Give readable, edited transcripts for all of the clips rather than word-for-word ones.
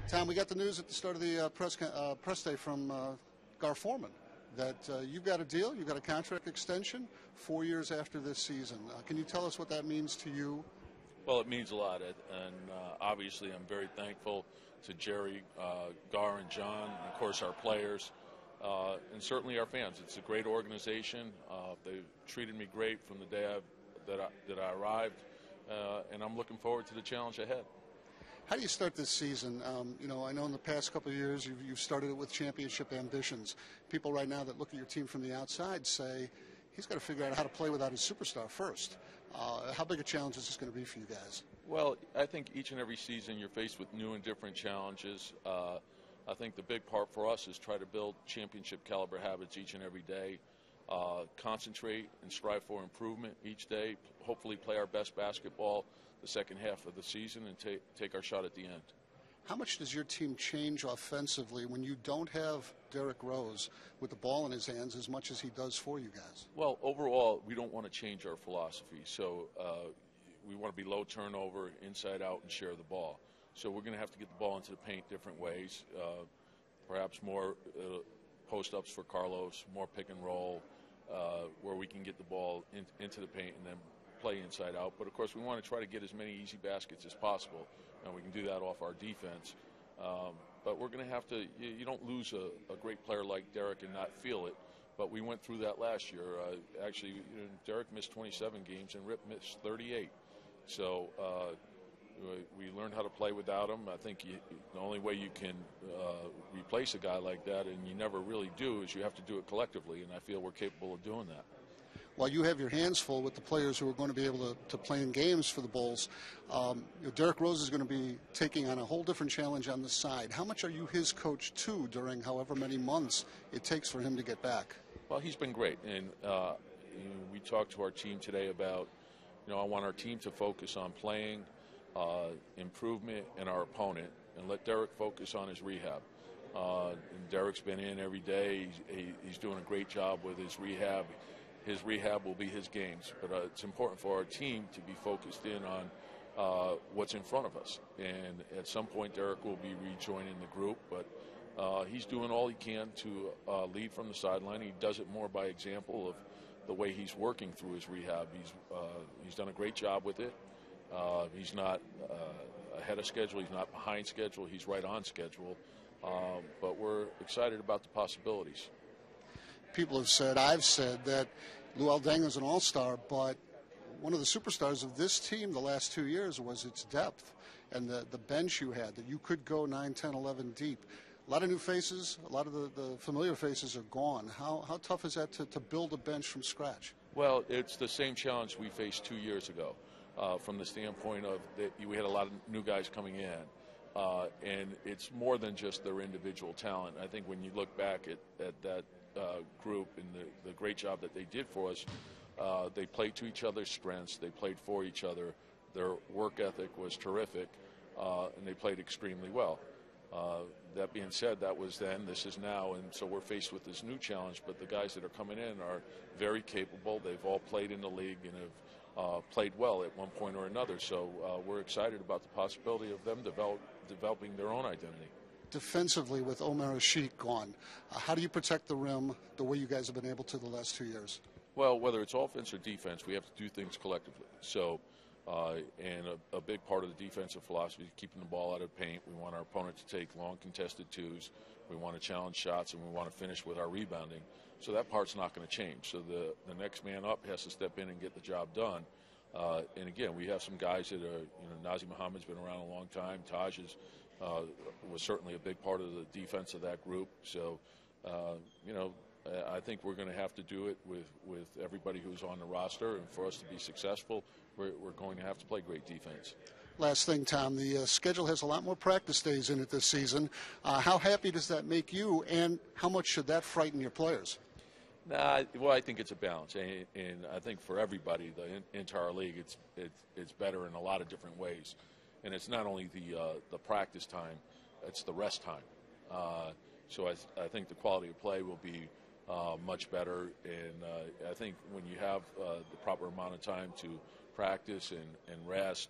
Tom, we got the news at the start of the press day from Gar Foreman that you've got a deal, you've got a contract extension 4 years after this season. Can you tell us what that means to you? Well, it means a lot, and obviously I'm very thankful to Jerry, Gar, and John, and of course our players, and certainly our fans. It's a great organization. They've treated me great from the day that I arrived, and I'm looking forward to the challenge ahead. How do you start this season? I know in the past couple of years you've started it with championship ambitions. People right now that look at your team from the outside say he's got to figure out how to play without his superstar first. How big a challenge is this going to be for you guys? Well, I think each and every season you're faced with new and different challenges. I think the big part for us is try to build championship caliber habits each and every day. Concentrate and strive for improvement each day. Hopefully play our best basketball the second half of the season and take our shot at the end. How much does your team change offensively when you don't have Derrick Rose with the ball in his hands as much as he does for you guys? Well, overall, we don't want to change our philosophy. So we want to be low turnover, inside out, and share the ball. So we're going to have to get the ball into the paint different ways. Perhaps more post-ups for Carlos, more pick and roll, where we can get the ball into the paint and then play inside out. But of course we want to try to get as many easy baskets as possible, and we can do that off our defense. But we're going to have to, you don't lose a great player like Derrick and not feel it, but we went through that last year. Actually, Derrick missed 27 games and Rip missed 38. So we learned how to play without him. I think the only way you can replace a guy like that, and you never really do, is you have to do it collectively, and I feel we're capable of doing that. While you have your hands full with the players who are going to be able to play in games for the Bulls, Derrick Rose is going to be taking on a whole different challenge on the side. How much are you his coach, too, during however many months it takes for him to get back? Well, he's been great, and we talked to our team today about, I want our team to focus on playing, improvement, and our opponent, and let Derrick focus on his rehab. And Derrick's been in every day. He's doing a great job with his rehab. His rehab will be his games, but it's important for our team to be focused in on what's in front of us. And at some point, Derrick will be rejoining the group, but he's doing all he can to lead from the sideline. He does it more by example of the way he's working through his rehab. He's done a great job with it. He's not ahead of schedule. He's not behind schedule. He's right on schedule. But we're excited about the possibilities. People have said, I've said, that Luol Deng is an all-star, but one of the superstars of this team the last 2 years was its depth and the bench you had, that you could go 9, 10, 11 deep. A lot of new faces, a lot of the familiar faces are gone. How tough is that to build a bench from scratch? Well, it's the same challenge we faced 2 years ago from the standpoint of that we had a lot of new guys coming in. And it's more than just their individual talent. I think when you look back at that group and the great job that they did for us, they played to each other's strengths. They played for each other. Their work ethic was terrific, and they played extremely well. That being said, that was then, this is now, and so we're faced with this new challenge, but the guys that are coming in are very capable. They've all played in the league and have played well at one point or another, so we're excited about the possibility of them developing their own identity. Defensively, with Omer Asik gone, how do you protect the rim the way you guys have been able to the last 2 years? Well, whether it's offense or defense, we have to do things collectively. So, and a big part of the defensive philosophy is keeping the ball out of the paint. We want our opponent to take long contested twos. We want to challenge shots, and we want to finish with our rebounding. So that part's not going to change. So the next man up has to step in and get the job done. And again, we have some guys that are, Nazr Mohammed's been around a long time. Taj was certainly a big part of the defense of that group. So, I think we're going to have to do it with everybody who's on the roster. And for us to be successful, we're going to have to play great defense. Last thing, Tom, the schedule has a lot more practice days in it this season. How happy does that make you, and how much should that frighten your players? Well, I think it's a balance, and I think for everybody, the entire league, it's better in a lot of different ways. And it's not only the practice time, it's the rest time. So I think the quality of play will be much better, and I think when you have the proper amount of time to practice and rest,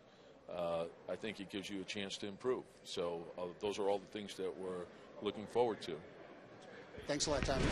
I think it gives you a chance to improve. So those are all the things that we're looking forward to. Thanks a lot, Tommy.